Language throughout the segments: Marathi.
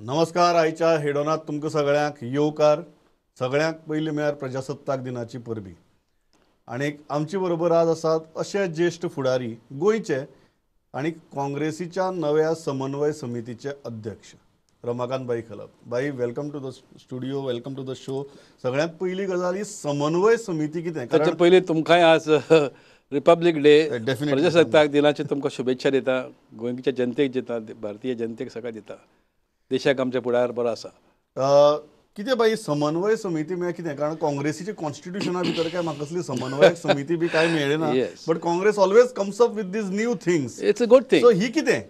नमस्कार. आयच्या हेडोनात तुमकां सगळ्यांक येवकार. सगळ्यांक पयलीं म्हळ्यार प्रजासत्ताक दिनाची परबी. आनी आमचे बरोबर आज आसात अशे ज्येष्ठ फुडारी गोंयचे आनी काँग्रेसीच्या नव्या समन्वय समितीचे अध्यक्ष रमाकांत भाई खलप. भाई, welcome to the studio, welcome to the show. सगळ्यांत पयली गजाल ही समन्वय समिती कितें? ताचे पयलीं तुमकांय आज रिपब्लीक डे Definitely. प्रजासत्ताक दिनाची तुमकां शुभेच्छा दिता. गोंयच्या जनतेक दिता, भारतीय जनतेक सगळ्या दिता. देशाक आमच्या फुडार बरो आसा. कितें भाई समन्वय समिती म्हळ्यार कितें? कारण काँग्रेसीच्या कॉन्स्टिट्युशना भितर काय म्हाका कसली समन्वय समिती बी काय मेळना. Yes. But Congress always comes up with these new things. It's a good thing. So he कितें?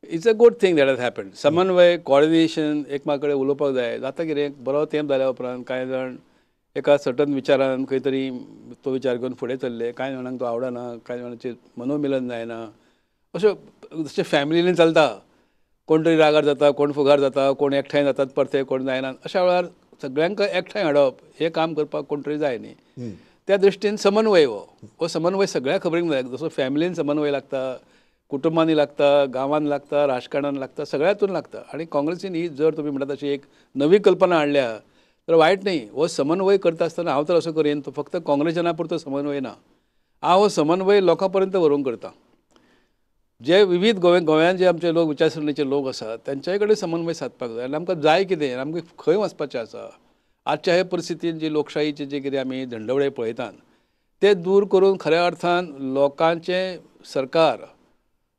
It's a good thing that has happened. समन्वय, कॉर्डिनेशन, एकमेका कडेन उलोवपाक जाय. जाता कितें, बरो तेंप जाल्या उपरांत कांय जाण एका सर्टन विचारान खंय तरी तो विचार घेवन फुडें चल्ले. कांय जाणांक तो आवडना, कांय जाणांचें मनोमिलन जायना. अश्यो जशें फॅमिलीनी चलता, कोण तरी रागार जाता, कोण फुगार जाता, कोण एकठांय जातात परते, कोण जायना. अशा वेळार सगळ्यांक एकठांय हाडप हें काम करपाक कोण तरी जाय न्ही. त्या दृश्टीन समन्वय हो समन्वय सगळ्या खबरींक जाय. जसो फॅमिलीन समन्वय लागता, कुटुंबांनी लागता, गांवांत लागता, राजकारणान लागता, सगळ्यातून लागता. आनी काँग्रेसीन ही जर तुमी म्हणटा तशी एक नवी कल्पना हाडल्या तर वायट न्ही. हो समन्वय करता आसतना हांव तर असो करीन, तो फक्त काँग्रेसजना पुरतो समन्वय ना. हांव हो समन्वय लोकां पर्यंत व्हरूंक करता. जे विविध गोंयांत जे आमचे लोक, विचारसरणीचे लोक आसात, तेंच्याय कडेन समन्वय सादपाक जाय. आनी आमकां जाय कितें, आमकां खंय वचपाचें आसा. आजच्या हे परिस्थितीन जी लोकशाहीचे जे कितें आमी धंडवळे पळयतात ते दूर करून खऱ्या अर्थान लोकांचें सरकार,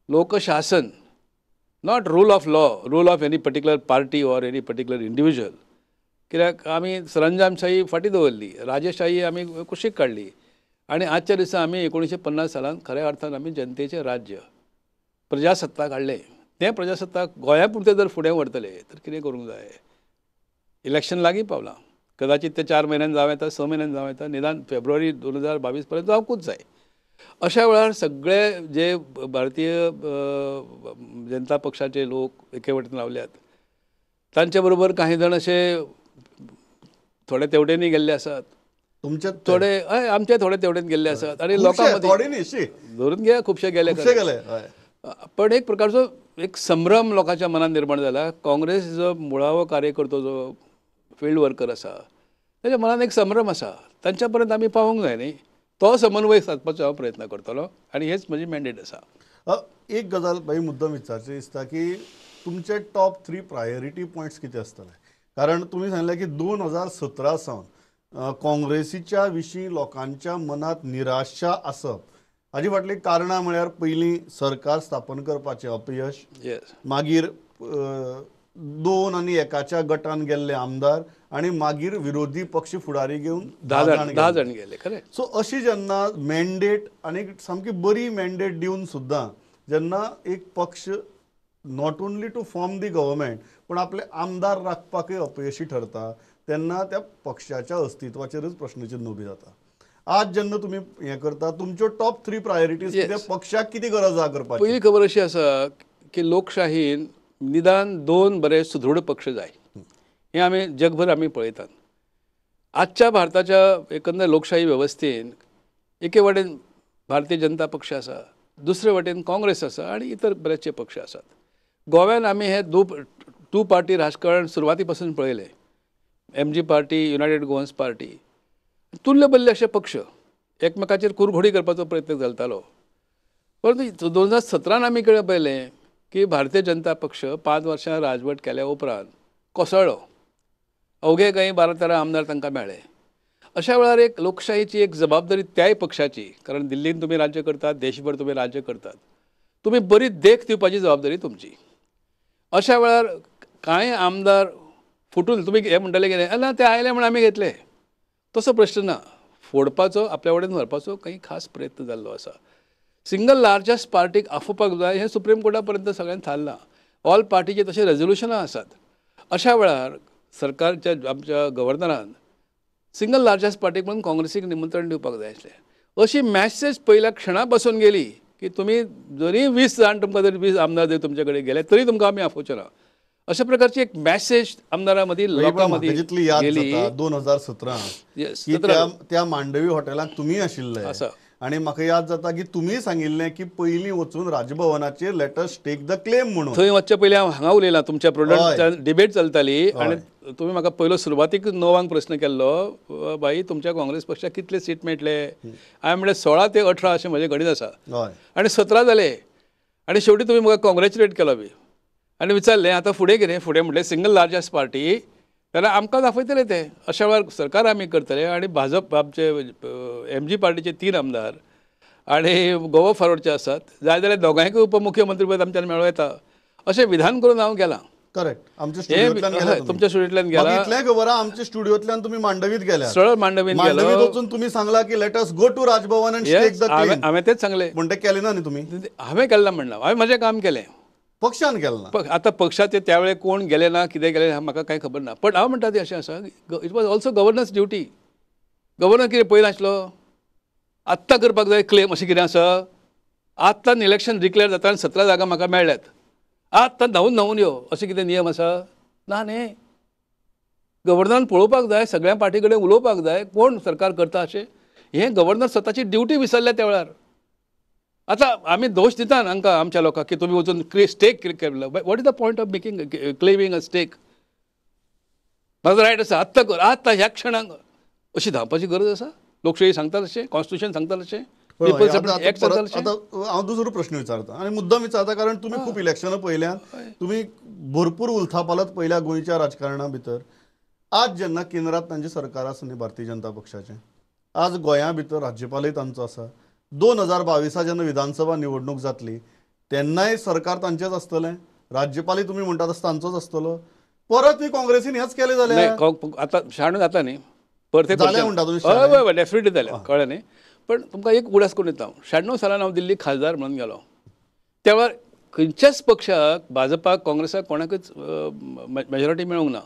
लोकशासन, not rule of law, rule of any particular party or any particular individual. कित्याक आमी सरंजामशाही फाटीं दवरली, राजेशाही आमी कुशीक काडली. आनी आजच्या दिसा आमी 1950 सालांत खऱ्या अर्थान आमी जनतेचें राज्य, प्रजासत्ताक हाडलें. तें प्रजासत्ताक गोंया पुरतें जर फुडें व्हरतले तर कितें करूंक जाय? इलेक्शन लागीं पावलां. कदाचित ते 4 म्हयन्यान जावं येता, 6 म्हयन्यान जावं येता, निदान फेब्रुवारी 2022 पर्यंत जावंकूच जाय. अशा वेळार सगळे जे भारतीय जनता पक्षाचे लोक एके वटेन रावल्यात, तांचे बरोबर काही जाण अशे थोडे तेवटेनी गेल्ले आसात, तुमचे थोडे आमचे थोडे तेवटेन गेल्ले आसात. आनी लोकां थोडे न्ही, शी मदीं धरून घ्या खुबशे गेले. गेले. पण एक प्रकारचो एक संभ्रम लोकांच्या मनात निर्माण जाला. काँग्रेस जो मुळावो कार्यकर्तो, जो फिल्ड वर्कर आसा, ताच्या मनात एक संभ्रम आसा. तांच्या पर्यंत आमी पावूंक जाय न्ही. तो समन्वय सादपाचो हांव प्रयत्न करतलो आनी हेच म्हजी मॅन्डेट आसा. एक गजाल भाई मुद्दम विचारचें दिसता की तुमचे टॉप 3 प्रायोरिटी पॉयंट्स कितें आसतले? कारण तुमी सांगलें की 2017 सावन काँग्रेसीच्या विशीं लोकांच्या मनात निराशा आसप. हाजी फाटलीं कारणां म्हळ्यार पयलीं सरकार स्थापन करपाचें अपयश, मागीर 2 आनी 1च्या गटान गेल्ले आमदार, आनी मागीर विरोधी पक्ष फुडारी घेवन 10 जाण गेले. खरें. सो अशी जेन्ना मॅन्डेट आनी सामकी बरी मॅन्डेट दिवन सुद्दां जेन्ना एक पक्ष not only to form the government पण आपले आमदार राखपाकय अपयशी ठरता, तेन्ना त्या पक्षाच्या अस्तित्वाचेरच प्रश्नचिन्ह उबी जाता. आज जेन्ना तुमी हें करता, तुमच्यो टॉप 3 प्रायोरिटीज कितें? पक्षाक कितें गरज आसा करपाची? पहिली खबर अशी आसा की लोकशाहीन निदान 2 बरे सुदृढ पक्ष जाय. हें आमी जगभर आमी पळयतात. आजच्या भारताच्या एकंदर लोकशाही वेवस्थेन एके वटेन भारतीय जनता पक्ष आसा, दुसरे वटेन काँग्रेस आसा आनी इतर बरेचशे पक्ष आसात. गोव्यान आमी हे 2 पार्टी राजकारण सुरवाती पासून पळयलें. MG पार्टी, युनायटेड गोवन्स पार्टी, तुल्यबल्य अशे पक्ष एकमेकाचेर कुरघोडी करपाचो प्रयत्न चलतालो. परंतु 2017 आमी कडेन पळयलें की भारतीय जनता पक्ष 5 वर्सां राजवट केल्या उपरांत कोसळ्ळो. अवघे काही 12-13 आमदार तांकां मेळ्ळे. अशा वेळार एक लोकशाहीची एक जबाबदारी त्याय पक्षाची, कारण दिल्लीन तुमी राज्य करतात, देशभर तुमी राज्य करतात, तुमी बरी देख दिवपाची जबाबदारी तुमची. अशा वेळार कांय आमदार फुटून तुमी हे म्हणटले कितें, ना ते आयले म्हण आमी घेतले, तसो प्रश्न ना. फोडपाचो, आपल्या कडेन व्हरपाचो काही खास प्रयत्न जाल्लो आसा. सिंगल लार्जस्ट पार्टीक आफोवपाक जाय हें सुप्रीम कोर्टा पर्यंत सगळ्यांक थारलां. ऑल पार्टीचे तशे रेझोल्युशनां आसात. अशा वेळार सरकारच्या आमच्या गव्हर्नरान सिंगल लार्जस्ट पार्टीक म्हणून काँग्रेसीक निमंत्रण दिवपाक जाय आसलें. अशी मॅसेज पयल्या क्षणा पासून गेली की तुमी जरी 20 जाण तुमकां जरी 20 आमदार जरी तुमचे कडेन गेले तरी तुमकां आमी आफोवचे ना. अशा प्रकारची एक मॅसेज आमदारां मदीं लोकां मदीं गेली. 2017 त्या मांडवी हॉटेलाक तुमी आशिल्ले आणि म्हाका याद जाता की तुम्ही सांगिल्लें की पयलीं वचून राजभवनाचेर let us take the claim म्हणून. थंय वचचे पयलीं हांव हांगा उलयलां तुमच्या प्रोडक्ट डिबेट चलताली आनी हय. तुमी म्हाका पयलो सुरवातीक 9 प्रश्न केल्लो बाई तुमच्या काँग्रेस पक्षाक कितले सीट मेळटले हांवें म्हणलें 16 ते 18 अशें म्हजें गणीत आसा हय आनी 17 जाले आनी शेवटी तुमी म्हाका कॉंग्रॅच्युलेट केलो बी आनी विचारलें आतां फुडें कितें फुडें म्हणलें सिंगल लार्जस्ट पार्टी जाल्यार आमकां दाखयतले ते अशा वेळार सरकार आमी करतले आनी भाजप आमचे MG पार्टीचे 3 आमदार आनी गोवा फॉरवर्डचे आसात जाय जाल्यार दोगांयकूय उपमुख्यमंत्री पद आमच्यान मेळूं येता अशें विधान करून हांव गेलां. करेक्ट आमच्या हे स्टुडियोंतल्यान गेला हय, तुमच्या स्टुडियोंतल्यान गेला इतलें खबर आहा आमच्या स्टुडियोंतल्यान तुम्ही मांडवीत गेल्या सरळ मांडवीन गेलो मांडवीत वचून तुम्ही सांगला की let us go to Raj Bhavan and take the claim हांवें तेच सांगलें पण ते केलें ना न्ही तुम्ही हांवें केलें ना म्हणना हांवें म्हजें काम केलें. पक्षान केलें ना. आतां पक्षाचे त्या वेळेर कोण गेले ना कितें गेले म्हाका कांय खबर ना पण हांव म्हणटा तें अशें आसा it was also governance duty. Governor कितें पयलीं आसलो आत्तां करपाक जाय क्लेम अशें कितें आसा आत्तां इलेक्शन डिक्लेअर जाता आनी 17 जागा म्हाका मेळ्ळ्यात आत्तां धांवून यो अशें कितें नियम आसा ना न्ही. गव्हर्नरान पळोवपाक जाय सगळ्या पार्टी कडेन उलोवपाक जाय कोण सरकार करता अशें हें गव्हर्नर स्वताची ड्युटी विसरल्या त्या वेळार. आतां आमी दोश दिता हांकां आमच्या लोकांक की तुमी वचून स्टेक केल्लो what is the point of making claiming a stake. म्हाजो रायट आसा आत्तां कर आत्तां ह्या क्षणाक अशी धांवपाची गरज आसा. लोकशाही सांगता तशें कॉन्स्टिट्यूशन सांगता तशें पिपल्स एक्ट सांगता तशें. आता हांव दुसरो प्रश्न विचारता आनी मुद्दम विचारता कारण तुम्ही खूप इलेक्शनां पयल्यात तुम्ही भरपूर उलथापालत पयल्या गोंयच्या राजकारणा भितर. आज जेन्ना केंद्रात तांचें सरकार आसा न्ही भारतीय जनता पक्षाचें आज गोंया भितर राज्यपालय तांचो आसा 2022 जेन्ना विधानसभा निवडणूक जातली तेन्नाय सरकार तांचेंच आसतलें राज्यपालय तुमी म्हणटा तसो तांचोच आसतलो परत ही काँग्रेसीन हेच केलें जाल्यार आतां शाणू जाता न्ही परते जालें म्हणटा तुमी हय हय डेफिनेटली जालें कळ्ळें न्ही. पण तुमकां एक उगडास करून दिता 96 सालान हांव दिल्ली खासदार म्हणून गेलो त्या वेळार खंयच्याच पक्षाक भाजपाक काँग्रेसाक कोणाकूच मेजॉरिटी मेळूंक ना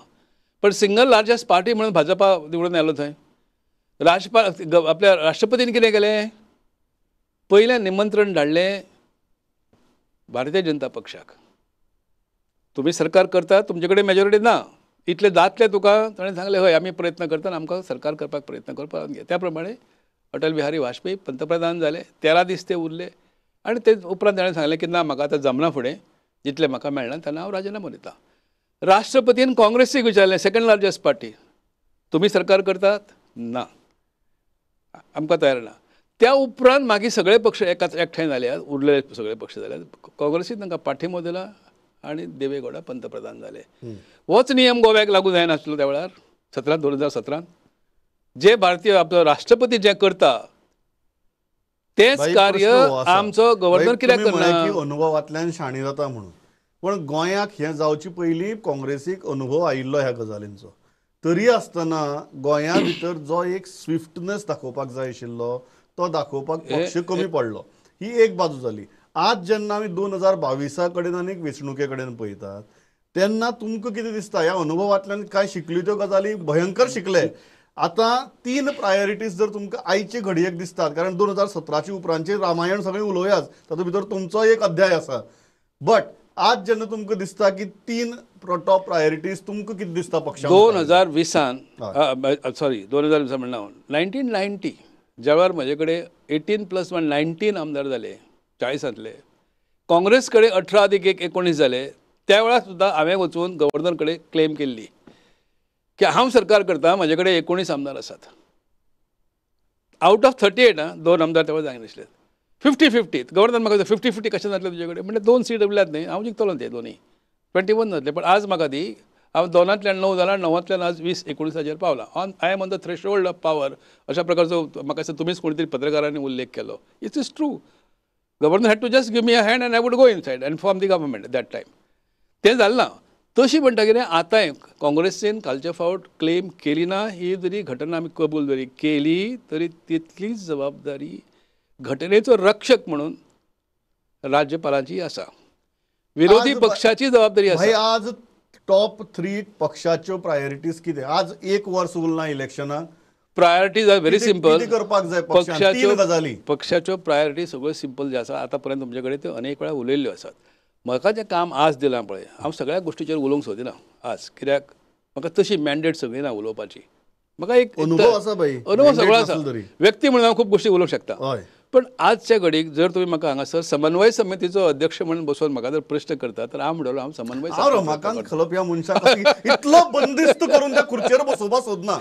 पण सिंगल लार्जस्ट पार्टी म्हणून भाजपा निवडून आयलो थंय. आपल्या राष्ट्रपतीन कितें केलें पयलें निमंत्रण धाडलें भारतीय जनता पक्षाक तुमी सरकार करता तुमचे कडेन मेजॉरिटी ना इतले जातले तुका ताणें सांगलें हय आमी प्रयत्न करता आमकां सरकार करपाक प्रयत्न करपाक घे. त्या प्रमाणे अटल बिहारी वाजपेयी पंतप्रधान जाले 13 दीस ते उरले आनी ते उपरांत ताणें सांगलें की ना म्हाका आतां जमना फुडें जितलें म्हाका मेळना तेन्ना हांव राजिनामो दिता. राष्ट्रपतीन काँग्रेसीक विचारलें सेकंड लार्जस्ट पार्टी तुमी सरकार करतात ना आमकां तयार ना. त्या उपरांत मागीर सगळे पक्ष एकाच एकठांय जाल्यात उरलेले सगळे पक्ष जाल्यात काँग्रेसीन तांकां पाठिंबो दिला आनी देवे गौडा पंतप्रधान जाले. होच नियम गोव्याक लागू जायनासलो त्या वेळार 2017 जे भारतीय आपलो राष्ट्रपती जे करता तेच कार्य आमचो गव्हर्नर कित्याक करना. अनुभवांतल्यान शाणी जाता म्हणून पण गोंयाक हें जावचे पयलीं काँग्रेसीक अनुभव आयिल्लो ह्या गजालींचो तरी आसतना गोंया भितर जो एक स्विफ्टनेस दाखोवपाक जाय आशिल्लो तो दाखोवपाक पक्ष कमी पडलो ही एक बाजू जाली. आज जेन्ना आमी 2022 कडेन आनी वेंचणुके कडेन पळयतात तेन्ना तुमकां कितें दिसता ह्या अनुभवांतल्यान काय शिकल्यो त्यो गजाली भयंकर शिकले. आतां 3 प्रायोरिटीज जर तुमकां आयचे घडयेक दिसतात कारण 2017 उपरांतचे रामायण सगळें उलोवयाच तातूंत भितर तुमचो एक अध्याय आसा बट आज जेन्ना तुमकां दिसता की 3 टॉप प्रायोरिटीज तुमकां कितें दिसता पक्षाक 2020 सॉरी 2020 म्हणना 1990 ज्या वेळार म्हजे कडेन 18+1 19 आमदार जाले 40 काँग्रेस कडेन 18 अधिक 1 19 जाले त्या वेळार सुद्दां हांवें वचून गव्हर्नर कडेन क्लेम केल्ली की हांव सरकार करता म्हजे कडेन 19 आमदार आसात. आउट ऑफ 38 2 आमदार तेव्हा जाय नासले 50-50 गव्हर्नर म्हाका 50-50 कशें जातलें तुजे कडेन म्हणजे 2 सीट उरल्यात न्ही हांव जिखतलो ते दोनी 21 जातले पण आज म्हाका दी हांव 2तल्यान 9 जालां 9तल्यान आज 20-19 पावला on I am on the threshold of power अशा प्रकारचो म्हाका दिसता तुमीच कोणी तरी पत्रकारांनी उल्लेख केलो. It's is true governor had to just give me a hand and I would go inside and form the government that time तें जालें ना. तशी म्हणटा कितें आतां काँग्रेसीन कालच्या फावट क्लेम केली ना ही जरी घटना आमी कबूल जरी केली तरी तितलीच जबाबदारी घटनेचो रक्षक म्हणून राज्यपालांची आसा विरोधी पक्षाची जबाबदारी आसा. आज टॉप 3 पक्षाच्यो प्रायोरिटीज कितें आज एक वर्स उरलां इलेक्शनाक प्रायोरिटीज आर व्हेरी सिंपल करपाक जाय पक्षाच्यो गजाली पक्षाच्यो प्रायोरिटी सगळ्यो सिंपल जे आसा आतां पर्यंत तुमचे कडेन त्यो अनेक वेळा उलयल्ल्यो आसात. म्हाका जें काम आज दिलां पळय हांव सगळ्या गोश्टीचेर उलोवंक सोदिना आज कित्याक म्हाका तशी मॅन्डेट सगळी ना उलोवपाची म्हाका एक अनुभव आसा भाई अनुभव सगळो आसा व्यक्ती म्हणून हांव खूब गोश्टी उलोवंक शकता पण आजच्या घडीक जर तुम्ही म्हाका हांगासर समन्वय समितीचो अध्यक्ष म्हणून बसोवन म्हाका जर प्रश्न करता तर हांव म्हणटलो हांव समन्वय हांव रमाकांत खलप ह्या मनशाक इतलो बंदिस्त करून त्या खुर्चेर बसोवपाक सोदना.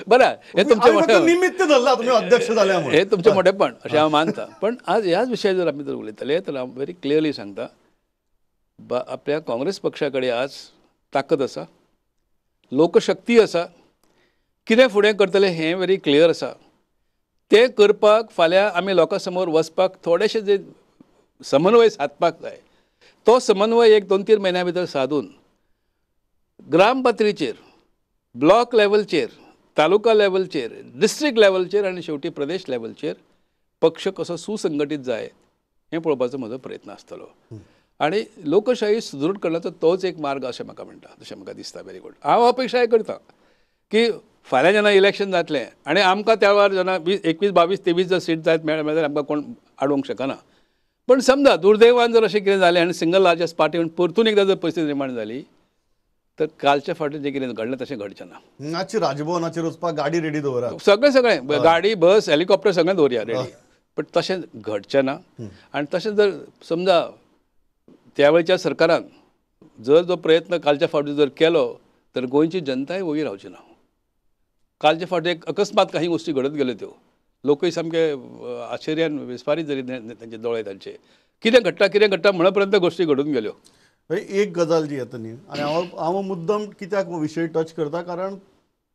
बरं हे तुमचे हांवें फक्त निमित्त धरला तुमी अध्यक्ष जाल्या म्हणून. हे तुमचे मोठेपण अशें हांव मानता. पण आज ह्याच विशयार जर आमी जर उलयतले तर हांव व्हेरी क्लियरली सांगता आपल्या काँग्रेस पक्षा कडेन आज ताकद आसा, लोकशक्ती आसा, कितें फुडें करतले हें व्हेरी क्लियर आसा. ते करपाक फाल्यां आमी लोकां समोर वचपाक थोडेशे जे समन्वय सादपाक जाय तो समन्वय 1-2-3 म्हयन्या भितर सादून ग्राम पातळीचेर, ब्लॉक लेवलचेर, तालुका लेवलचेर, डिस्ट्रिक्ट लेवलचेर आनी शेवटी प्रदेश लेवलचेर पक्ष कसो सुसंघटीत जाय हें पळोवपाचो म्हजो प्रयत्न आसतलो. आनी लोकशाही सुदृढ करण्याचो तोच एक मार्ग अशें म्हाका म्हणटा, जशें म्हाका दिसता. Very good. हांव अपेक्षा करता की फाल्यां जेन्ना इलेक्शन जातलें आनी आमकां त्या वेळार जेन्ना 21, 22, 23 जर सीट जायत मेळ्ळे जाल्यार आमकां कोण आडोवंक शकना. पण समजा दुर्दैवान जर अशें कितें जालें आनी सिंगल लार्जस्ट पार्टी म्हणून परतून एकदां जर परिस्थिती निर्माण जाली तर कालच्या फावटी जें कितें घडलें तशें घडचें ना. मातशी राजभवनाचेर वचपाक गाडी रेडी दवरा. सगळें गाडी, बस, हेलिकॉप्टर सगळें दवरया रेडी. पण तशें घडचें ना. आनी तशें जर समजा त्या वेळच्या सरकारान जर जो प्रयत्न कालच्या फावटी जर केलो तर गोंयची जनताय वोगी रावची ना. कालच्या फावटी एक अकस्मात काही गोष्टी घडत गेल्यो त्यो लोकय सामके आश्चर्यान विस्फारीत जाली तांचे दोळे तांचे. कितें घडटा म्हणा पर्यंत गोष्टी घडून गेल्यो. एक गजाल जी येता न्ही आनी हांव मुद्दम कित्याक विशय टच करता कारण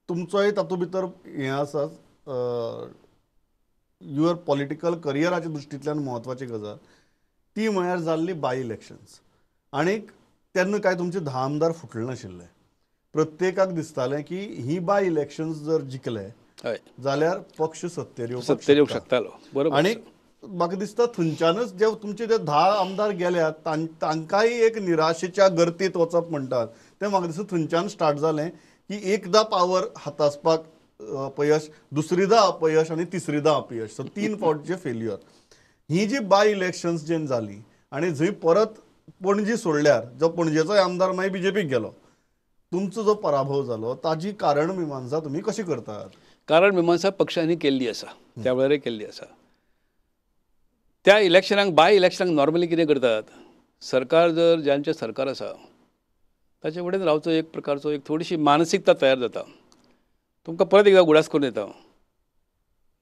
तुमचोय तातूंत भितर हें आसा युअर पॉलिटिकल करियराच्या दृश्टींतल्यान म्हत्वाची गजाल ती म्हळ्यार जाल्ली बाय इलेक्शन्स. आनीक तेन्ना काय तुमचे 10 आमदार फुटले नाशिल्ले. प्रत्येकाक दिसतालें की ही बाय इलेक्शन्स जर जिखले जाल्यार पक्ष सत्तेर येवंक शकतालो. बरोबर. आनी म्हाका दिसता थंयच्यानच जे तुमचे जे 10 आमदार गेल्यात तांकांय एक निराशेच्या गर्तेत वचप म्हणटात तें म्हाका दिसता थंयच्यान स्टार्ट जालें की एकदां पावर हातासपाक अपयश, दुसरीदा अपयश आनी तिसरीदा अपयश. सो 3 फावटचे फेल्युअर. ही जी बाय इलेक्शन्स जेन्ना जाली आनी जंय परत पणजी सोडल्यार जो पणजेचोय आमदार मागीर बीजेपीक गेलो तुमचो जो पराभव जालो ताजी कारण मिमांसा तुमी कशी करतात? कारण मिमांसा पक्षांनी केल्ली आसा, त्या वेळार केल्ली आसा. त्या इलेक्शनाक बाय इलेक्शनाक नॉर्मली कितें करतात, सरकार जर ज्यांचें सरकार आसा ताचे कडेन रावचो एक प्रकारचो एक थोडीशी मानसिकता तयार जाता. तुमकां परत एकदां उगडास करून येता.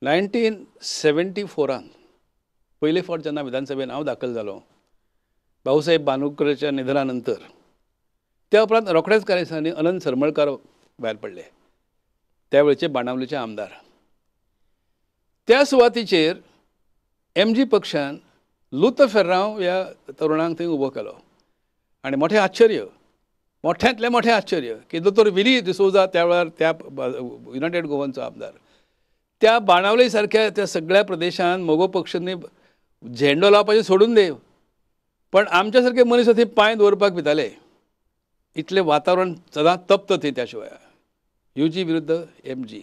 1974 पयले फावट जेन्ना विधानसभेन हांव दाखल जालो भाऊसाहेब बांदोडकरांच्या निधना नंतर त्या उपरांत रोखडेच कांय दिसांनी अनंत सरमळकार भायर पडले, त्या वेळचे बाणावलेचे आमदार. त्या सुवातीचेर MG पक्षान लुत फेर्रांव ह्या तरुणांक थंय उबो केलो. आनी मोठें आश्चर्य, मोठ्यांतलें मोठें आश्चर्य की दोतोर विरी डिसोजा त्या वेळार त्या युनायटेड गोवनचो आमदार त्या बाणावले सारक्या त्या सगळ्या प्रदेशांत मोगो पक्षांनी झेंडो लावपाचें सोडून दे पण आमच्या सारके मनीस थंय पांय दवरपाक भिताले. इतलें वातावरण सदांच तप्त थंय त्या शिवाय UG विरुद्ध MG.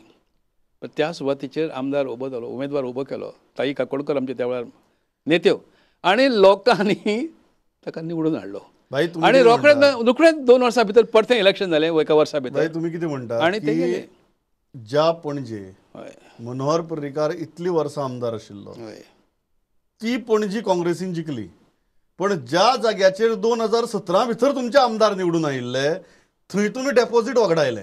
पण त्या सुवातीचेर आमदार उबो जालो, उमेदवार उबो केलो, ताई काकोडकर आमचे त्या वेळार नेत्यो आनी लोकांनी ताका निवडून हाडलो. आनी रोखडेच 2 वर्सां भितर परतें इलेक्शन जालें एका वर्सा भितर. तुमी कितें म्हणटा आनी ते गेले. ज्या पणजे मनोहर पर्रीकार इतलीं वर्सां आमदार आशिल्लो ती पणजी काँग्रेसीन जिखली. पण ज्या जाग्याचेर 2017 भितर तुमचे आमदार निवडून आयिल्ले थंय तुमी डेपॉझिट वगडायले.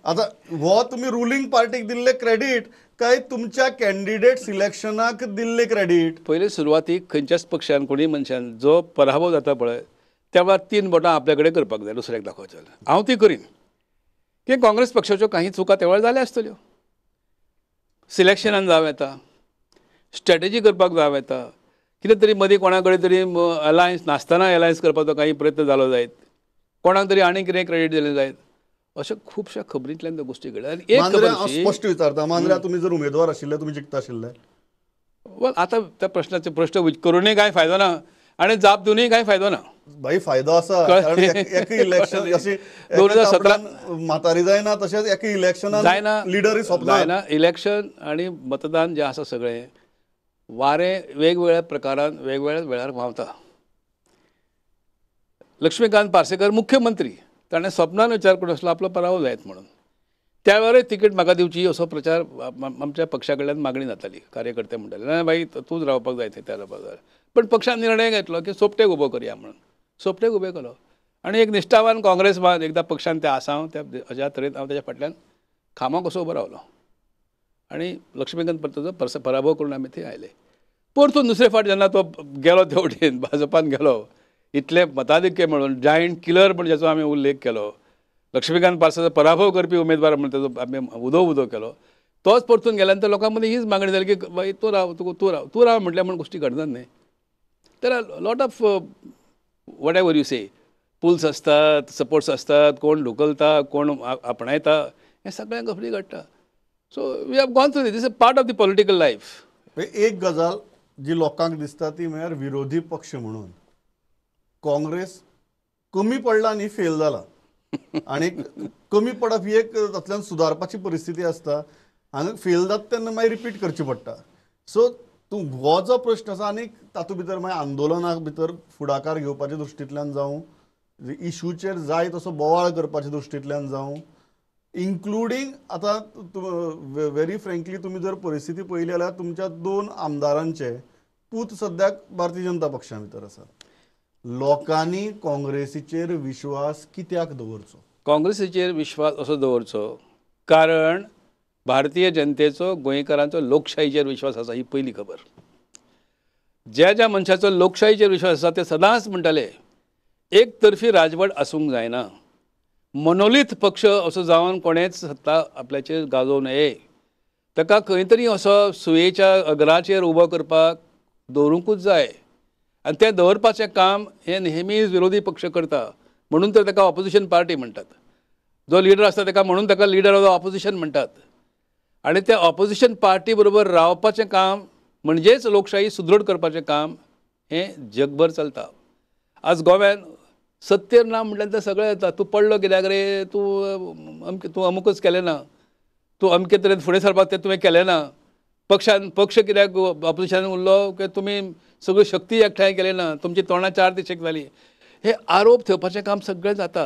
आतां हो तुमी रुलींग पार्टीक दिल्ले क्रेडीट काय तुमच्या कॅन्डिडेट सिलेक्शनाक दिल्ले क्रेडीट? पयले सुरवातीक खंयच्याच पक्षान कोणूय मनशान जो पराभव जाता पळय त्या वेळार 3 बोटां आपल्या कडेन करपाक जाय दुसऱ्याक दाखोवचें. हांव ती करीन की काँग्रेस पक्षाच्यो काही चुका त्या वेळार जाल्या आसतल्यो. सिलेक्शनान जावं येता, स्ट्रॅटेजी करपाक जावं येता, कितें तरी मदीं कोणा कडेन तरी अलायन्स नासतना अलायन्स करपाचो काही प्रयत्न जालो जायत, कोणाक तरी आनी कितें क्रेडीट दिलें जायत, अशा खुबशा खबरींतल्यान त्या गोश्टी घडल्यात. स्पश्ट विचारता मांद्र्या तुमी जर उमेदवार आशिल्ले तुमी जिखता आशिल्ले? वेल आतां त्या प्रश्नाचे प्रश्न करूनय कांय फायदो ना आनी जाप दिवनय कांय फायदो ना. भाई फायदो आसा. एक इलेक्शन अशी 2017 म्हातारी जायना तशेंच एक इलेक्शनान जायना, लिडरी सोंपना. जायना. इलेक्शन आनी मतदान जें आसा सगळें वारें वेगवेगळ्या प्रकारान वेगवेगळ्या वेळार व्हांवता. लक्ष्मीकांत पार्सेकर मुख्यमंत्री ताणें स्वप्नान विचार करून आसलो आपलो पराभव जायत म्हणून. त्या वेळार तिकीट म्हाका दिवची असो प्रचार आमच्या पक्षा कडल्यान मागणी जाताली. कार्यकर्ते म्हणटाले ना बाई तूंच रावपाक जाय थंय त्या रावपाक जाय. पण पक्षान निर्णय घेतलो की सोपटेक उबो करया म्हणून. सोपटेक उबे केलो आनी एक निश्ठावान काँग्रेसवाद एकदां पक्षान ते आसांव त्या अज्या तरेन हांव तेच्या फाटल्यान खामो कसो उबो रावलो आनी लक्ष्मीकांत परतेचो पराभव करून आमी थंय आयले. परतून दुसरे फावट जेन्ना तो गेलो ते वटेन भाजपान गेलो, इतले मताधिक्य मेळून जायंट किलर म्हण जाचो आमी उल्लेख केलो, लक्ष्मीकांत पार्सेचो पराभव करपी उमेदवार म्हणून ताचो आमी उदो केलो, तोच परतून गेल्यानंतर लोकां मदीं हीच मागणी जाली की बाई तूं राव तूं राव म्हटल्यार म्हण गोश्टी घडनात न्ही. There are lot of whatever you say pulls असतात, सपोर्ट्स असतात, कोण ढुकलता, कोण आपणायता, हें सगळ्यांक खबरी घडटा. So we have gone through this is part of the political life. एक गजाल जी लोकांक दिसता ती म्हळ्यार विरोधी पक्ष म्हणून काँग्रेस कमी पडला आनी फेल जाला आनी कमी पडप ही एक तातूंतल्यान सुदारपाची परिस्थिती आसता आनी फेल जाता तेन्ना मागीर रिपीट करची पडटा. सो तूं हो जो प्रश्न आसा आनी तातूंत भितर मागीर आंदोलना भितर फुडाकार घेवपाच्या दृश्टींतल्यान जावं इश्यूचेर जाय तसो बोवाळ करपाच्या दृश्टींतल्यान जावं इन्क्लुडींग आतां व्हेरी फ्रँकली तुमी जर परिस्थिती पळयली जाल्यार तुमच्या 2 आमदारांचे पूत सद्याक भारतीय जनता पक्षा भितर आसा. लोकांनी काँग्रेसीचेर विश्वास कित्याक दवरचो? काँग्रेसीचेर विश्वास असो दवरचो कारण भारतीय जनतेचो गोंयकारांचो लोकशायेचेर विश्वास आसा ही पयली खबर. ज्या मनशाचो लोकशायेचेर विश्वास आसा ते सदांच म्हणटाले एक तर्फी राजवट आसूंक जायना, मोनोलिथ पक्ष असो जावन कोणेच सत्ता आपल्याचेर गाजोवं नये, ताका खंय तरी असो सुयेच्या अग्राचेर उबो करपाक दवरूंकूच जाय आनी तें दवरपाचें काम हें नेहमीच विरोधी पक्ष करता. म्हणून तर ताका ऑपोजिशन पार्टी म्हणटात. जो लिडर आसता ताका म्हणून ताका लिडर ऑफ द ऑपोजिशन म्हणटात. आनी त्या ऑपोजिशन पार्टी बरोबर रावपाचें काम म्हणजेच लोकशाही सुदृढ करपाचें काम हें जगभर चलता. आज गोव्यान सत्तेर ना म्हटल्यार तें सगळें येता. तूं पडलो कित्याक रे, तूं अमुकूच केलें ना, तूं अमके तरेन फुडें सरपाक तें तुवें केलें ना, पक्ष कित्याक ऑपोजिशनान उरलो की तुमी सगळी शक्ती एकठांय केली ना, तुमची तोंडां 4 दिशेक जाली. हे आरोप ठेवपाचें काम सगळें जाता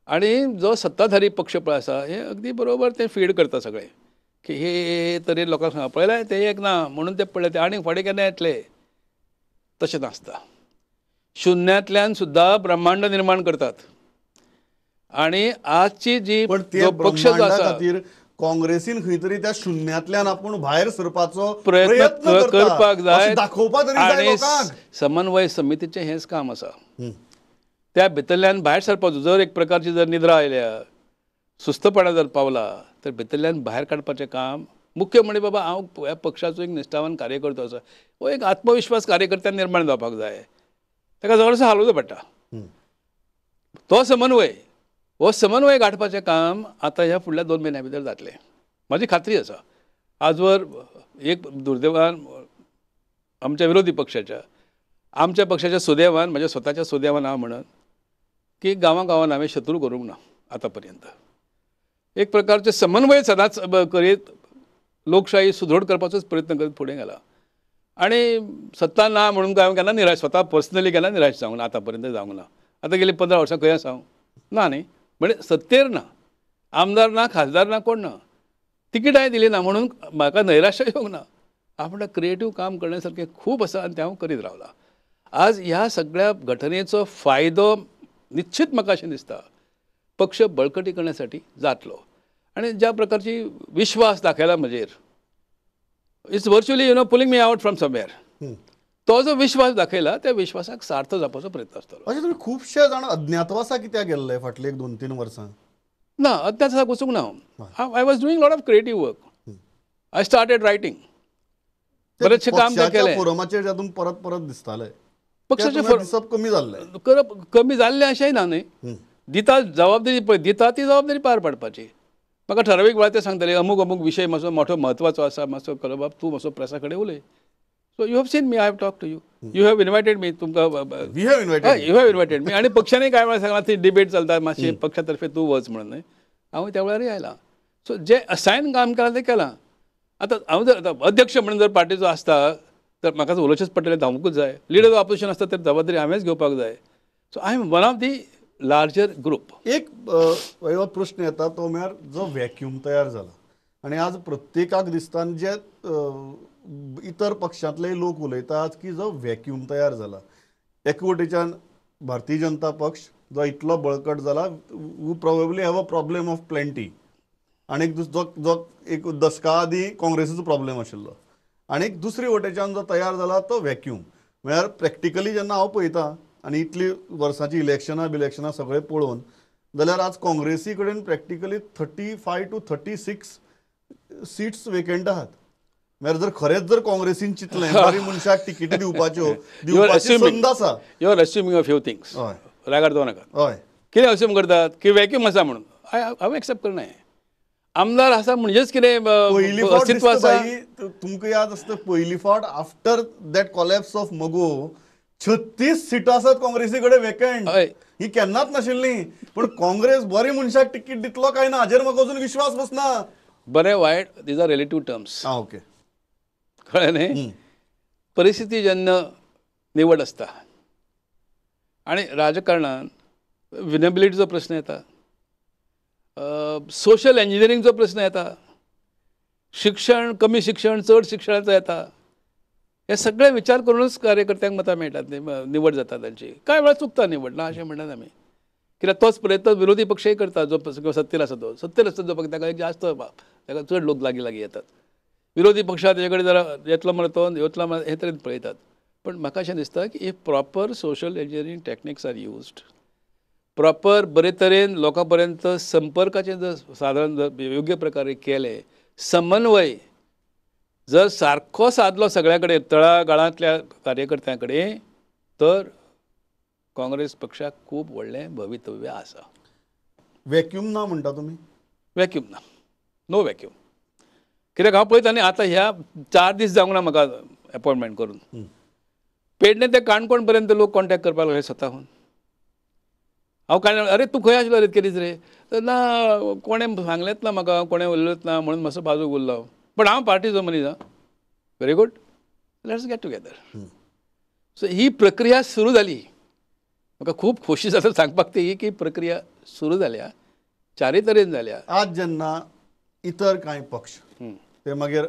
आनी जो सत्ताधारी पक्ष पळय आसा हे अगदी बरोबर ते फीड करता सगळें की हे तरेन लोकांक सांग पळयलें तें एक ना म्हणून ते पळय ते आनीक फुडें केन्ना येतले. तशें नासता. शुन्यांतल्यान सुद्दां ब्रह्मांड निर्माण करतात आनी आजची जी पक्ष जो आसा काँग्रेसीन खंय तरी त्या शुन्यांतल्यान आपूण भायर सरपाचो प्रयत्न करपाक जाय दाखोवपाक तरी जाय आनी लोकांक. समन्वय समितीचें हेंच काम आसा. त्या भितरल्यान भायर सरपाचो जर एक प्रकारची जर निद्रा आयल्या, सुस्तपणा जर पावला तर भितरल्यान भायर काडपाचें काम मुख्य म्हणजे बाबा हांव ह्या पक्षाचो एक निश्ठावान कार्यकर्तो आसा हो एक आत्मविश्वास कार्यकर्त्यान निर्माण जावपाक जाय. ताका जवळसो हालोवचो पडटा. तो समन्वय गाठपाचें काम आतां ह्या फुडल्या 2 म्हयन्यां भितर जातलें म्हाजी खात्री आसा. आजवर एक दुर्दैवान आमच्या विरोधी पक्षाच्या आमच्या पक्षाच्या सुदैवान म्हज्या स्वताच्या सुदैवान हांव म्हणत की गांवांगांवान हांवें शत्रू करूंक ना आतां पर्यंत. एक प्रकारचे समन्वय सदांच करीत लोकशाही सुदृढ करपाचोच प्रयत्न करीत फुडें गेला आनी सत्ता ना म्हणून हांवें केन्ना निराश स्वता पर्सनली केन्ना निराश जावंक ना आतां पर्यंत जावंक ना. आतां गेली 15 वर्सां खंय आसा ना न्ही म्हणजे सत्तेर ना, आमदार ना, खासदार ना, कोण ना, तिकीटाय दिली ना म्हणून म्हाका नैराश्य येवंक ना. आपण क्रिएटीव काम करण्यासारखें खूब आसा आनी तें हांव करीत रावला. आज ह्या सगळ्या घटनेचो फायदो निश्चित म्हाका अशें दिसता पक्ष बळकटी करण्यासाठी जातलो आनी ज्या प्रकारची विश्वास दाखयला म्हजेर it's virtually pulling me out from somewhere. तो जो विश्वास दाखयला त्या विश्वासाक सार्थ जावपाचो प्रयत्न आसतलो. अशें तुमी खुबशे जाण अज्ञातवासा कित्याक गेल्ले फाटले 2-3 वर्सां? ना अज्ञातवासाक वचूंक ना. I was doing lot of creative work. I started writing. बरेचशे काम ते केलें. फोरमाचेर जातून परत दिसताले पक्षाचे दिसप कमी जाल्ले. करप कमी जाल्लें अशेंय ना न्ही. दिता जबाबदारी पळय दिता ती जबाबदारी पार पाडपाची. म्हाका ठरावीक वेळार ते सांगताले अमूक विशय मातसो मोठो म्हत्वाचो आसा मातसो करप बाब तूं मातसो प्रेसा कडेन उलय. So you have seen me, I have talk to you, you have invited me, तुमकां यू हॅव इन्वायटेड मी आनी पक्षांनी कांय वेळार सांगला ती डिबेट चलता मातशी पक्षातर्फे तूं वच म्हणून हांव त्या वेळारय आयलां. सो जे असायन काम केलां तें केलां. आतां हांव जर अध्यक्ष म्हणून जर पार्टीचो आसता तर म्हाका उलोवचेंच पडटलें, धांवूंकूच जाय. लिडर ऑफ ऑपोजिशन आसता तर जबाबदारी हांवेंच घेवपाक जाय. So I am one of the larger group. एक हो प्रश्न येता तो म्हळ्यार जो व्हॅक्यूम तयार जाला आनी आज प्रत्येकाक दिसता जे इतर पक्षांतले लोक उलयतात की जो व्हॅक्यूम तयार जाला एकवटेच्यान भारतीय जनता पक्ष जो इतलो बळकट जाला we probably have a problem of plenty आनी जो एक दशका आदी काँग्रेसीचो प्रॉब्लेम आशिल्लो आनी दुसरे वटेच्यान जो तयार जाला तो व्हॅक्यूम म्हळ्यार प्रॅक्टिकली जेन्ना हांव पळयतां आनी इतली वर्सांची इलेक्शनां सगळें पळोवन जाल्यार आज काँग्रेसी कडेन प्रॅक्टिकली 35 to 36 सीट्स वेकंट आहात. म्हळ्यार जर खरेंच जर काँग्रेसीन चिंतलें बरी मनशाक तिकीटी दिवपाची संद आसा. You are assuming a few things. हय रागार जावं नाका. हय कितें अस्युम करतात की व्हॅक्यूम आसा म्हणून. हांव एक्सेप्ट करना हें. आमदार आसा म्हणजेच कितें पयली फावट अस्तित्व दिसता आसा. बाई, तुमकां याद आसता पयली फावट आफ्टर दॅट कॉलॅप्स ऑफ मगो 36 सिटां आसात काँग्रेसी कडेन वेकंट. हय. ही केन्नाच नाशिल्ली पण काँग्रेस बरी मनशाक तिकीट दितलो काय ना हाजेर म्हाका अजून विश्वास बसना. बरें वायट these are relative terms. Okay कळ्ळें न्ही. परिस्थिती जेन्ना निवड आसता आनी राजकारणान विनेबिलिटीचो प्रश्न येता, सोशल इंजिनियरिंगचो प्रश्न येता, शिक्षण कमी शिक्षण चड शिक्षणाचो येता. हे सगळे विचार करूनच कार्यकर्त्यांक मतां मेळटात, निवड जाता तांची. कांय वेळार चुकता निवड, ना अशें म्हणनात आमी. कित्याक तोच प्रयत्न विरोधी पक्षय करता जो सत्तेर आसा तो. सत्तेर आसता जो पक्ष ताका एक जास्त ताका चड लोक लागीं लागीं येतात. विरोधी पक्षा तेजे कडेन जरा येतलो मरे तो येतलो मरे हे तरेन पळयतात. पण म्हाका अशें दिसता की if proper social engineering techniques are used, proper बरे तरेन लोकां पर्यंत संपर्काचें जर साधन जर योग्य प्रकारे केलें, समन्वय जर सारको साधलो सगळ्या कडेन तळागाळांतल्या कार्यकर्त्यां कडेन, तर काँग्रेस पक्षाक खूब व्हडलें भवितव्य आसा. व्हॅक्यूम ना म्हणटा तुमी? व्हॅक्यूम ना, नो व्हॅक्यूम. कित्याक हांव पळयता न्ही आतां ह्या 4 दीस जावंक ना म्हाका अपॉयंटमेंट करून. पेडणे ते काणकोण पर्यंत लोक कॉन्टॅक्ट करपाक लागले स्वताहून. हांव काय अरे तूं खंय आशिल्लो रे इतके दीस रे? तर ना कोणें सांगलेंच ना म्हाका, कोणें उलयलेंच ना म्हणून मातसो बाजूक उरलो. पण हांव पार्टीचो मनीस. Very good, let's get together. So ही प्रक्रिया सुरू जाली. म्हाका खूब खोशी जाता सांगपाक ती की प्रक्रिया सुरू जाल्या, चारय तरेन जाल्या. आज जेन्ना इतर कांय पक्ष ते मागीर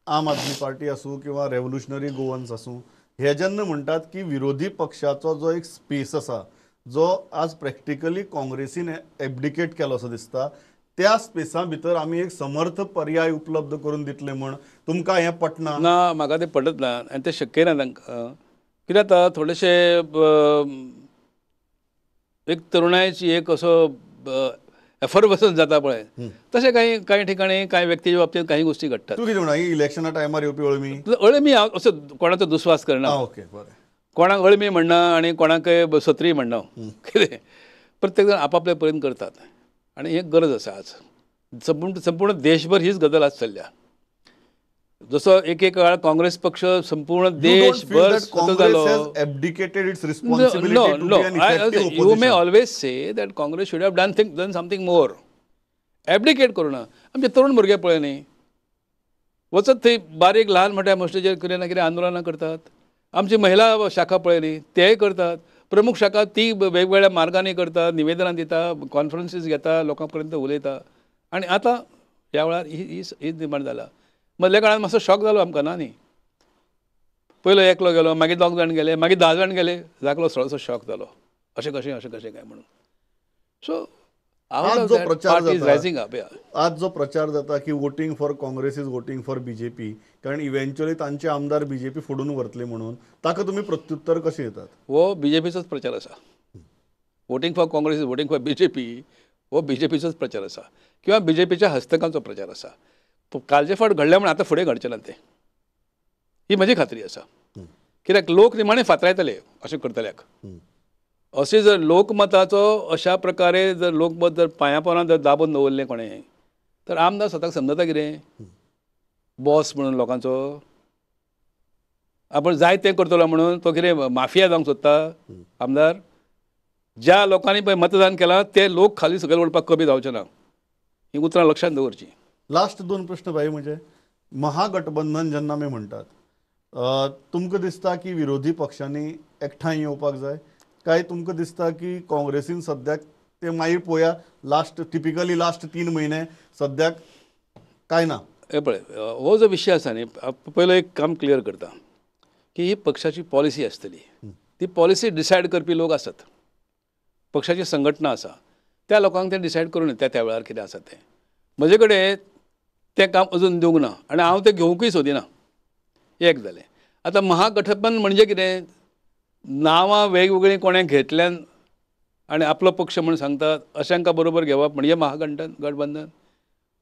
आम आदमी पार्टी आसूं किंवा रेव्होल्युशनरी गोवन्स आसूं, हे जेन्ना म्हणटात की विरोधी पक्षाचो जो एक स्पेस आसा जो आज प्रॅक्टिकली काँग्रेसीन एबडिकेट केलो असो दिसता, त्या स्पेसा भितर आमी एक समर्थ पर्याय उपलब्ध करून दितले म्हण तुमकां हें पटना? ना, म्हाका तें पटत ना आनी तें शक्य ना तांकां. कित्याक आतां थोडेशे एक तरुणायची एक असो एफर्वसन्स जाता पळय, तशें कांय ठिकाणी कांय व्यक्तीच्या बाबतींत काही गोश्टी घडटात. तूं कितें म्हणा ही इलेक्शना टायमार येवपी अळमी? अळमी हांव असो कोणाचो दुस्वास करना. ओके बरें. कोणाक अळमी म्हणना आनी कोणाकय सत्री म्हणना. कितें प्रत्येक जाण आपापले पर्यंत करतात आनी ही गरज आसा आज. संपूर्ण देशभर हीच गजाल आज चल्ल्या. जसो एक वेळ काँग्रेस पक्ष संपूर्ण देशभर जालो. You may always say that Congress should have done something more. Abdicate करूं ना. आमचे तरुण भुरगे पळय न्ही, वचत थंय बारीक ल्हान मोठ्या मस्तेचेर कितें ना कितें आंदोलनां करतात. आमची महिला शाखा पळय न्ही, तेय करतात. प्रमुख शाखा ती वेगवेगळ्या मार्गांनी करतात, निवेदनां दिता, कॉन्फरन्सीस घेता, लोकां पर्यंत उलयता. आनी आतां ह्या वेळार ही निर्माण जाला. मदल्या काळान मातसो शॉक जालो आमकां ना न्ही. पयलो एकलो गेलो, मागीर 2 जाण गेले, मागीर 10 जाण गेले, जागलो थोडोसो शॉक जालो. अशें कशें काय म्हणून. सो आज जो प्रचार जाता, आज जो प्रचार जाता की voting for Congress is voting for BJP, कारण इव्हेंच्युअली तांचे आमदार बीजेपी फोडून व्हरतले म्हणून, ताका तुमी प्रत्युत्तर कशें दितात? हो बीजेपीचोच प्रचार आसा. Voting for Congress is voting for BJP हो बीजेपीचोच प्रचार आसा किंवा बीजेपीच्या हस्तकांचो प्रचार आसा. कालचे फावट घडले म्हणून आतां फुडें घडचे ना ते, ही म्हजी खात्री आसा. कित्याक लोक निमाणे फातरायतले अशें करतल्याक. अशें जर लोकमताचो अशा प्रकारे जर लोकमत जर पांया पोरान जर दाबून दवरलें कोणें, तर आमदार स्वताक समजता कितें बॉस म्हणून लोकांचो. आपण जाय तें करतलो म्हणून तो कितें माफिया जावंक सोदता आमदार? ज्या लोकांनी पळय मतदान केलां ते लोक खाली सकयल ओडपाक कमी जावचे ना. ही उतरां लक्षांत दवरची. लास्ट 2 प्रश्न भाई म्हणजे महागठबंधन जेन्ना आमी म्हणटात, तुमकां दिसता की विरोधी पक्षांनी एकठांय येवपाक जाय काय तुमकां दिसता की काँग्रेसीन सद्याक ते मागीर पळोवया टिपिकली लास्ट 3 म्हयने सद्याक काय ना. हे पळय हो जो विशय आसा न्ही पयलो एक काम क्लियर करता की ही पक्षाची पॉलिसी आसतली ती पॉलिसी डिसायड करपी लोक आसात पक्षाची संघटना आसा त्या लोकांक ते डिसायड करून त्या वेळार कितें आसा तें म्हजे कडेन तें काम अजून दिवंक ना आनी हांव तें घेवंकूय सोदिना एक जालें. आतां महागठबंधन म्हणजे कितें नांवां वेगवेगळीं कोणें घेतल्यान आनी आपलो पक्ष म्हणून सांगतात अशांका बरोबर घेवप म्हणजे महागठबंधन.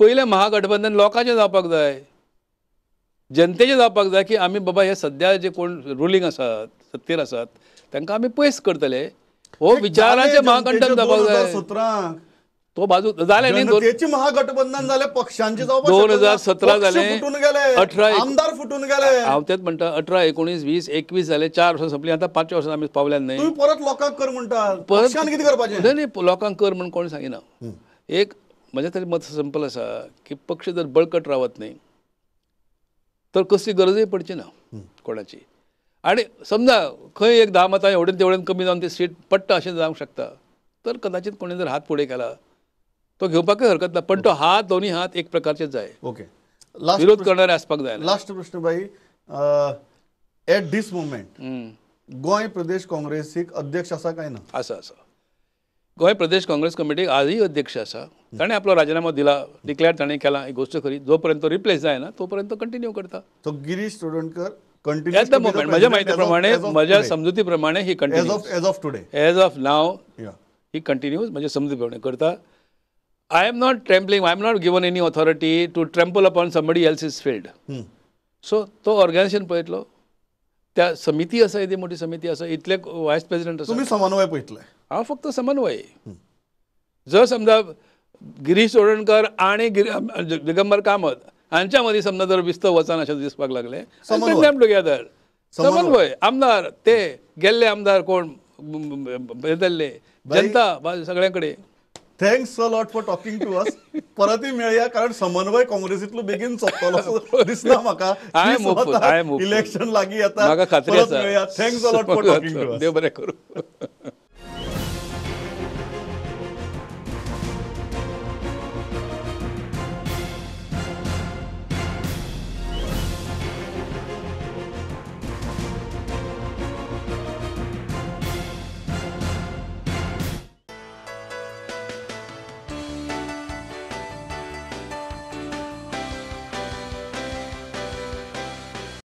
पयलें महागठबंधन लोकांचें जावपाक जाय जनतेचें जावपाक जाय की आमी बाबा हे सद्या जे कोण रुलींग आसात सत्तेर आसात तांकां आमी पयस करतले हो विचाराचें महागठबंधन जावपाक जाय. 2017 तो बाजू जालें न्ही जनतेचें महागठबंधन जालें पक्षांचें जावपाक 2017 पक्ष जालें फुटून गेले 18 आमदार फुटून गेले. हांव तेच म्हणटा 18, 19, 20, 21 जाले 4 वर्सां संपलीं आतां 5व्या वर्सांत आमी पावल्यात न्ही. तुम्ही परत लोकांक कर म्हणटा पक्षान कितें करपाचें. नाही लोकांक कर म्हणून कोण सांगिना. एक म्हजें तरी मत सिंपल आसा की पक्ष जर बळकट रावत न्ही तर कसली गरजूय पडची ना कोणाची. आनी समजा खंय एक 10 मतां एवढें तेवढें कमी जावन ती सीट पडटा अशें जावंक शकता तर कदाचित कोणी जर हात फुडें केला तो घेवपाकय हरकत ना पण तो हात दोन्ही हात एक प्रकारचे जाय. ओके विरोध करणारे आसपाक जाय. लास्ट प्रश्न बाई एट दीस मोमेंट गोंय प्रदेश काँग्रेसीक अध्यक्ष आसा काय ना. आसा गोंय प्रदेश काँग्रेस कमिटीक आजही अध्यक्ष आसा ताणें आपलो राजिनामो दिला डिक्लेअर ताणें केला ही गोष्ट खरी जोपर्यंत रिप्लेस जायना तोपर्यंत कंटिन्यू करता. तो Girish Chodankar at continue the moment म्हज्या म्हायती प्रमाणे म्हज्या समजुती प्रमाणे he continue as of today as of now he continues म्हणजे समजुती प्रमाणे करता. I am not trampling I am not given any authority to trample upon somebody else field. So तो ऑर्गनायझेशन पळयतलो त्या समिती आसा येदी मोठी समिती आसा इतले व्हायस प्रेसिडेंट आसा तुम्ही समन्वय पळयतले. हांव फक्त समन्वय. जर समजा गिरीश चोडणकर आणि दिगंबर कामत हांच्या मदीं समजा जर विस्त वचन अशें दिसपाक लागलें टुगेदर समन्वय आमदार ते गेल्ले आमदार कोण बेदल्ले जनता सगळ्यां कडेन. Thanks a lot for talking to us. परतय मेळया कारण समन्वय काँग्रेसींतलो बेगीन सोंपतलो दिसना म्हाका. इलेक्शन लागीं येता. म्हाका खात्री आसा. Thanks a lot for talking to us. देव बरें करूं.